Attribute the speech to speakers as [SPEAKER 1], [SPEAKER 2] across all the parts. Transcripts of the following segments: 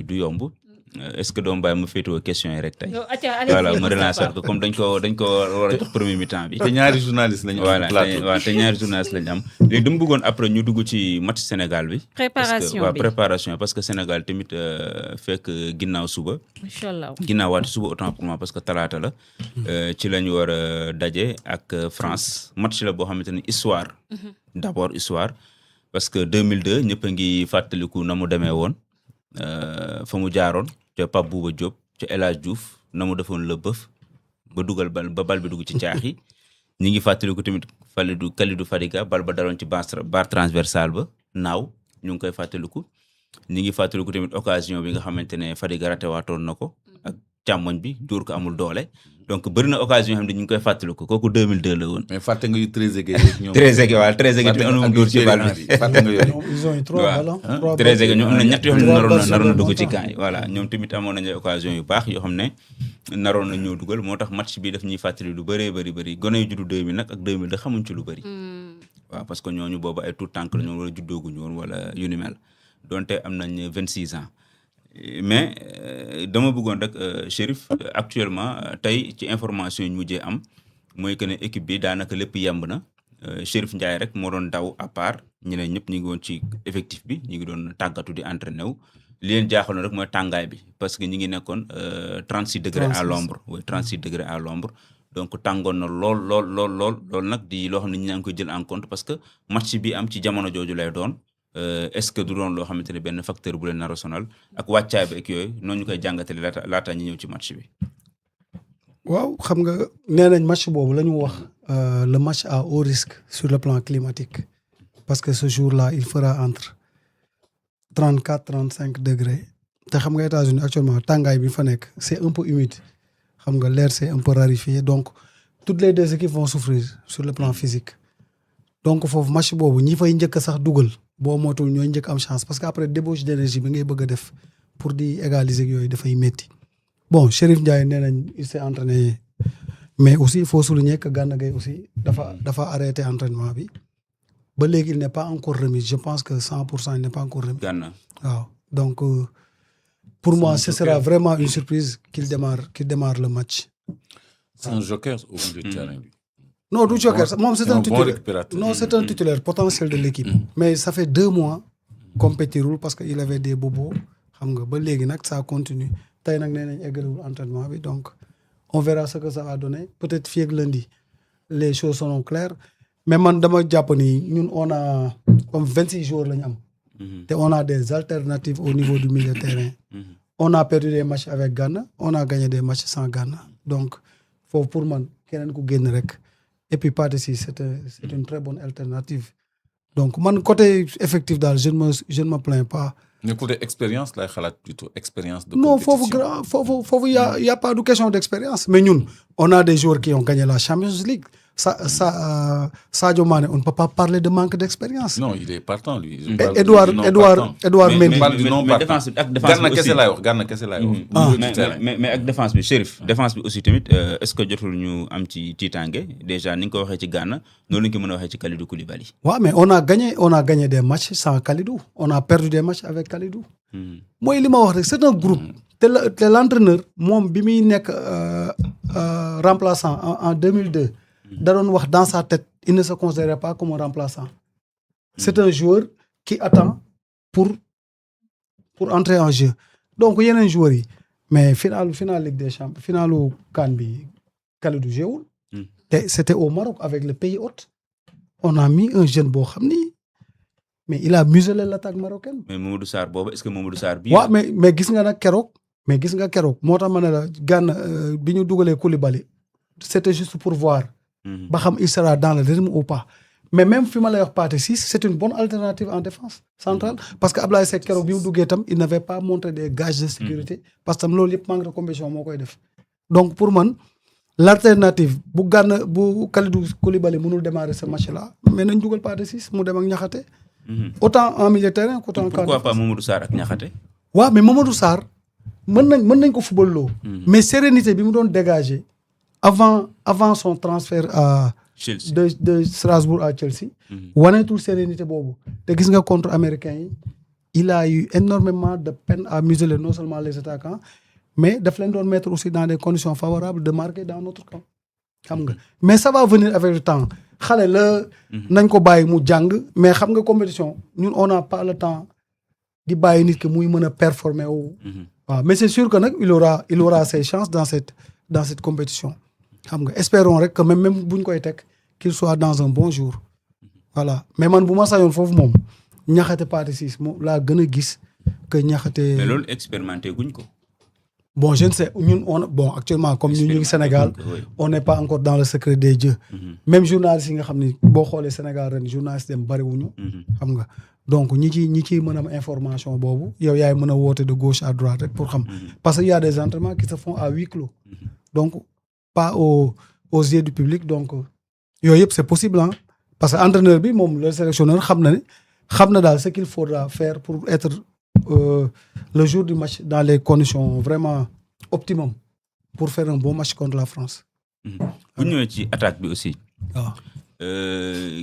[SPEAKER 1] du yomb est-ce que doom bàyyi ma féetewoo question yi rek tey voilà ma relancer ko comme dañ ko war a jox premier mi-temps bi
[SPEAKER 2] te ñaari journaliste lañu am plateau
[SPEAKER 1] voilà te ñaari journaliste lañu am léegi dama bëggoon après ñu dugg ci match Sénégal bi préparation parce que Sénégal tamit fekk ginnaaw suba
[SPEAKER 3] inchallah
[SPEAKER 1] ginnaaw waati suba autant pour moi parce que talaata la ci lañu war a daje ak France match la boo xamante ne histoire d'abord histoire parce que 2002 ñëpp a ngi fàttaliku na mu demee woon fa mu jaaroon te Pape Bouba Diop ca El Hadj Diouf na mu defoon le bëf ba dugal bal bi dugg ci caaxi ñi ngi fàttaliku tamit Kalidou Fadiga bal ba daloon ci barre transversale ba naaw ñu ngi koy fàttaliku ñi ngi fàttaliku tamit occasion bi nga xamante ne Fadiga raté waatoon na ko ak càmmoñ bi dóor ko amul doole donc bëri na occasion yoo xam ne ñu ngi koy fàttaliku kooku 2002 la woon.
[SPEAKER 2] mais fàtte nga yu Trezeguet ñoom.
[SPEAKER 1] Trezeguet te anum dóor ci bal bi
[SPEAKER 2] fàtte nga yooyu.
[SPEAKER 4] ils ont eu 3 ballons.
[SPEAKER 1] Trezeguet ñoom am na ñett yoo xam ne naroon na dugg ci camp yi voilà ñoom tamit amoon nañu occasion yu baax yoo xam ne naroon na ñoo dugal moo tax match bi daf ñuy fàttali lu bëree bëri gone yu juddu 2000 nag ak 2000 da xamuñ ci lu bëri. waaw parce que ñooñu boobu ay tout tànk la ñoom wala juddooguñu woon wala yu ni mel donte am nañ 26 ans. mais dama bëggoon rek Chérif actuellement tey ci information yi ñu mujjee am mooy que ne équipe bi daanaka lépp yemb na Chérif Ndiaye rek moo doon daw à part ñeneen ñëpp ñu ngi woon ci effectif bi ñu ngi doon tàggatu di entraîné wu li leen jaaxaloon rek mooy tàngaay bi parce que ñi ngi nekkoon 36 degrés à l'ombre oui 36 degrés à l'ombre donc tàngoon na lool nag di loo xam ne ñu ngi koy jël en compte parce que match bi am ci jamono jooju lay doon est-ce que du doon loo xamante ne benn facteur bu leen nar a sonal ak wàccaay bi ak yooyu noonu ñu koy jàngatale laata ñu ñëw ci match bi.
[SPEAKER 4] waaw xam nga nee nañ match boobu la ñu wax le match à haut risque sur le plan climatique parce que ce jour-là il fera entre 34-35 degrés te xam nga États-Unis actuellement tàngaay bi fa nekk c'est un peu humide xam nga l'air c'est un peu raréfié donc toutes les deux équipes vont souffrir sur le plan physique donc foofu match boobu ñi fay njëkk sax dugal. boo mootul ñooy njëkk am chance parce que après débauche d'énergie bi ngay bëgg a def pour di égaliser yooyu dafay métti bon Chérif Ndiaye nee nañ il s'est entraîné mais aussi il faut souligner que Gana Gueye aussi dafa arrêté entraînement bi ba léegi il n'est pas encore remis je pense que 100% il n'est pas encore remis.
[SPEAKER 1] Gana
[SPEAKER 4] waaw donc pour moi ce sera vraiment une surprise qu'il démarre le match.
[SPEAKER 2] c'est un joker au bout du terrain bi.
[SPEAKER 4] non du joker moom c'est un titulaire
[SPEAKER 2] non
[SPEAKER 4] c'est un titulaire potentiel de l'équipe mais ça fait 2 mois compétirul parce que il avait des bobos xam nga ba léegi nag ça continue tey nag nee nañ eggalewul entraînement bi donc on verra ce que ça va donner peut-être fii ak lundi les choses seront claires mais man dama jàpp ni ñun on a comme 26 jours la ñu am te on a des alternatives au niveau du milieu de terrain on a perdu des matchs avec Gana on a gagné des matchs sans Gana donc foofu pour man keneen ku génn rek et puis Pathé Ciss c'est une très bonne alternative donc man côté effectif daal je ne me plains pas.
[SPEAKER 2] mais côté expérience lay xalaat plutôt expérience de
[SPEAKER 4] non
[SPEAKER 2] compétition.
[SPEAKER 4] foofu y a pas de question d'expérience mais ñun on a des joueurs qui ont gagné la Champions League Sadio Mané on ne peut pas parler de manque d'expérience.
[SPEAKER 2] non il est partant lui.
[SPEAKER 4] Edouard Mendy.
[SPEAKER 1] mais défense bi ak défense bi aussi
[SPEAKER 2] Gana kese laay wax.
[SPEAKER 1] mais ak défense bi Chérif défense bi aussi tamit est-ce que jotul ñu am ci tiitaange déjà ni nga ko waxee ci Gana noonu la ñu ko mën a waxee ci Kalidou Koulibaly.
[SPEAKER 4] waaw mais on a gagné des matchs sans Kalidou on a perdu des matchs avec Kalidou. mooy li ma wax rek c'est un groupe. te l'entraîneur moom bi muy nekk remplaçant en 2002. da doon wax dans sa tête il ne se considérait pas comme un remplaçant. c'est un joueur qui attend pour entrer en jeu donc yeneen joueurs yi mais final Ligue des Champions finalu CAN bi Kalidou jéewul te c'était au Maroc avec le pays hôte on a mis un jeune boo xam ni mais il a muselé l'attaque marocaine.
[SPEAKER 1] mais Mamadou Sarr boobu est-ce que Mamadou Sarr bii.
[SPEAKER 4] waaw mais gis nga nag keroog moo tax ma ne la Gana bi ñu dugalee Koulibaly c'était juste pour voir. ba xam il sera dans le rythme ou pas mais même fi ma lay wax Pathé Ciss c'est une bonne alternative en défense centrale parce que Ablaye Seck keroog bi mu duggee tam il n'avait pas montré des gages de sécurité parce que tam loolu yëpp manque de compétition moo koy def donc pour man l'alternative bu Kalidou Koulibaly mënul démarrer ce match-là mais nañ dugal Pathé Ciss mu dem ak Niakhaté autant en milieu de terrain qu'autant en
[SPEAKER 1] pourquoi pas Mamadou Sarr ak Niakhaté
[SPEAKER 4] waaw mais Mamadou Sarr mën nañ ko football loo mais sérénité bi mu doon dégager avant son transfert à
[SPEAKER 1] Chelsea
[SPEAKER 4] de Strasbourg à Chelsea waneetul sérénité boobu te gis nga contre américains yi il a eu énormément de peine à museler non seulement les attaquants mais daf leen doon mettre aussi dans des conditions favorables de marquer dans notre camp xam nga mais ça va venir avec le temps xale la nañ ko bàyyi mu jàng mais xam nga compétition ñun on n'a pas le temps di bàyyi nit ki muy mën a performer wu waaw mais c'est sûr que nag il aura ses chances dans cette compétition xam nga espérons rek que même buñ koy teg qu'il soit dans un bon jour voilà mais man bu ma sañoon foofu moom Niakhaté Pathé Ciss moom laa gën a gis que Niakhaté.
[SPEAKER 1] mais loolu expérimenté guñ ko.
[SPEAKER 4] bon je ne sais ñun bon actuellement comme ñu ngi Sénégal on n'est pas encore dans le secret des dieux. Même journalistes yi nga xam ni boo xoolee Sénégal ren journalistes dem bariwuñu. xam nga donc ñi ciy mën a am information boobu yow yaay mën a woote de gauche à droite rek pour xam. parce que y a des entraînements qui se font à huis clos. donc pas aux yeux du public donc yooyu yëpp c'est possible hein. Parce que entraîneur bi moom le sélectionneur xam na daal ce qu'il faudra faire pour être le jour du match dans les conditions vraiment optimum pour faire un bon match contre la France.
[SPEAKER 1] bu ñëwee ci attaque bi aussi.
[SPEAKER 4] waaw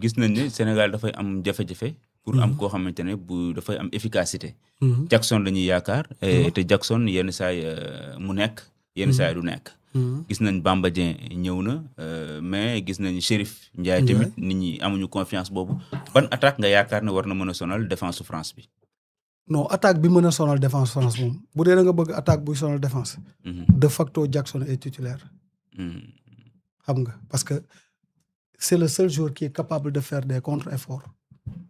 [SPEAKER 1] gis nañ ne Sénégal dafay am jafe-jafe. pour am koo xamante ne dafay am efficacité. Jackson la ñuy yaakaar. te Jackson yenn saay mu nekk yenn saay du nekk. gis nañ Bamba Dieng ñëw na mais gis nañ Chérif Ndiaye tamit nit ñi amuñu confiance boobu ban attaque nga yaakaar ne war na mën a sonal défense France bi.
[SPEAKER 4] non attaque bi mën a sonal défense France moom bu dee da nga bëgg attaque buy sonal défense. de facto Jackson est titulaire. xam nga parce que c'est le seul joueur qui est capable de faire des contre-efforts.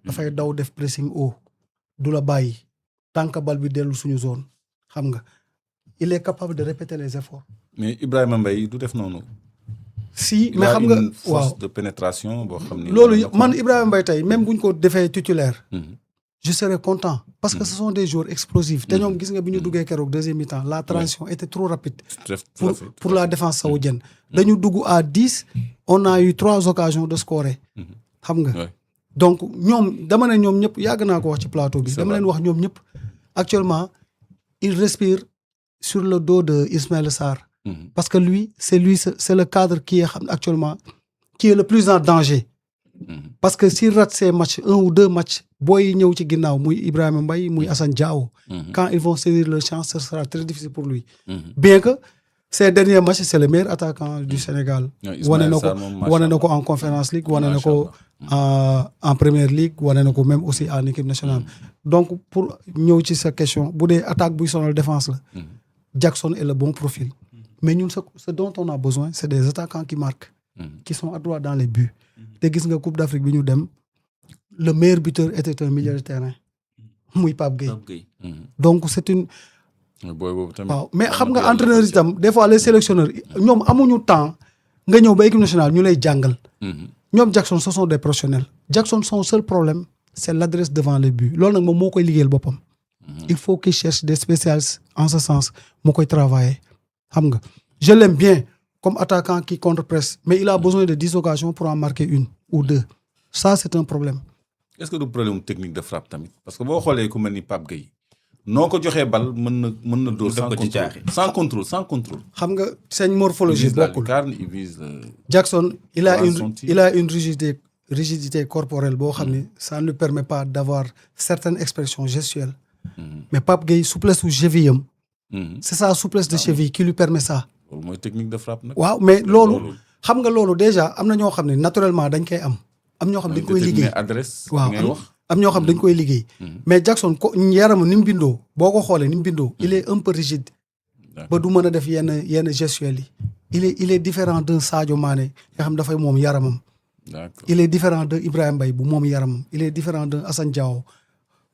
[SPEAKER 4] dafay daw def pressing haut du la bàyyi tant que bal bi dellu suñu zone xam nga il est capable de répéter les efforts.
[SPEAKER 2] mais Ibrahima Mbaye du def noonu.
[SPEAKER 4] si mais xam nga
[SPEAKER 2] une
[SPEAKER 4] waaw
[SPEAKER 2] force de pénétration boo xam ni.
[SPEAKER 4] loolu man Ibrahima Mbaye tey même buñ ko defee titulaire. je serais content parce que ce sont des joueurs explosifs te ñoom gis nga bi ñu duggee keroog deuxième mi-temps la transition était trop rapide. pour la défense saoudienne. dañu dugg à 10 on a eu 3 occasions de scorer. xam nga donc ñoom dama ne ñoom ñëpp yàgg naa ko wax ci plateau bi. dama leen wax ñoom ñëpp actuellement il respire sur le dos de Ismaïla Sarr. Parce que c'est le cadre qui est actuellement qui est le plus en danger. Parce que s'il rate ces matchs 1 ou 2 matchs booy yi ñëw ci ginnaaw muy Ibrahima Mbaye muy Assane Diao. quand ils vont saisir leur chance ce sera très difficile pour lui. Bien que ces derniers matchs c'est le meilleur attaquant du Sénégal. wane na ko en Conférence League wane na ko en Première Ligue wane na ko même aussi en équipe nationale. donc pour ñëw ci sa question bu dee attaque buy sonal défense la. Jackson est le bon profil. mais ñun ce dont on a besoin c'est des attaquants qui marquent. qui sont adroits dans les buts. te gis nga Coupe d'Afrique bi ñu dem le meilleur buteur était un milieu de terrain muy Pape Gueye. donc c'est une. waaw mais xam nga entraîneur itam des fois les sélectionneurs ñoom amuñu temps nga ñëw ba équipe nationale ñu lay jàngal. ñoom Jackson ce sont des professionnels. Jackson son seul problème c'est l'adresse devant les buts loolu nag moom moo koy liggéeyal boppam. il faut qu'il cherche des spécialistes en ce sens moo koy travailler xam nga je l'aime bien comme attaquant qui contre-presse mais il a besoin de 10 occasions pour en marquer 1 ou 2 ça c'est un problème.
[SPEAKER 2] est-ce que du problème technique de frappe tamit parce que boo xoolee ku mel ni Pape Gueye noo ko joxee bal mën na dóor sans contrôle xam nga seen morphologie bokkul. Jackson il a une rigidité corporelle boo xam ni ça ne lui permet pas d'avoir certaines expressions gestuelles. mais Pape Gueye souplesse su cheville am. c'est sa souplesse de cheville qui lui permet ça. loolu mooy technique de frappe nag.
[SPEAKER 4] waaw mais loolu xam nga loolu déjà am na ñoo xam ne naturellement dañ koy am ñoo xam dañ koy liggéey waaw am ñoo xam dañ koy liggéey. mais Jackson yaram ni mu bindoo boo ko xoolee ni mu bindoo il est un peu rigide. ba du mën a def yenn gestuels yi. il est différent d'un Sadio Mané nga xam dafay moom yaramam. il est différent de Ibrahima Mbaye bu moom yaramam il est différent d'un Assane Diao.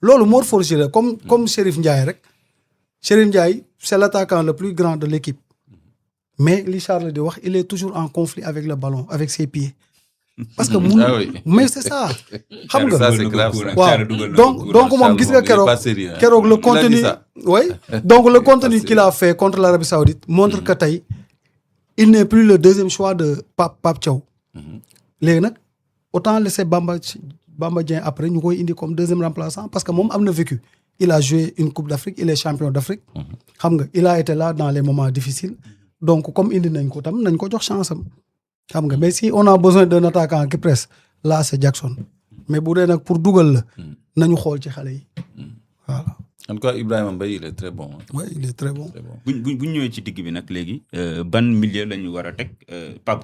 [SPEAKER 4] loolu morphologie la comme Chérif Ndiaye rek Chérif Ndiaye c'est l'attaquant le plus grand de l'équipe. mais li Charles di wax il est toujours en conflit avec le ballon avec ses pieds. parce que mais c'est ça. xam nga
[SPEAKER 2] ça c'est grave
[SPEAKER 4] waaw donc moom gis nga keroog le contenu. oui donc le contenu qu'il a fait contre l'Arabie Saoudite montre que tey il n'est plus le deuxième choix de Pape Thiaw. léegi nag autant laisser Bamba Dieng après ñu koy indi comme deuxième remplaçant parce que moom am na vécu. il a joué une Coupe d'Afrique il est champion d'Afrique. xam nga il a été là dans les moments difficiles. donc comme indi nañ ko tam nañ ko jox chance am. xam nga mais si on a besoin d'un attaquant qui presse là c'est Jackson mais bu dee nag pour dugal la nañu xool ci xale yi voilà.
[SPEAKER 2] En tout cas, Ibrahima Mbaye, il est très bon.
[SPEAKER 4] Oui, il est très bon.
[SPEAKER 1] bu ñu ñëwee ci digg bi nag léegi ban milieu la ñu war a teg Pape Gueye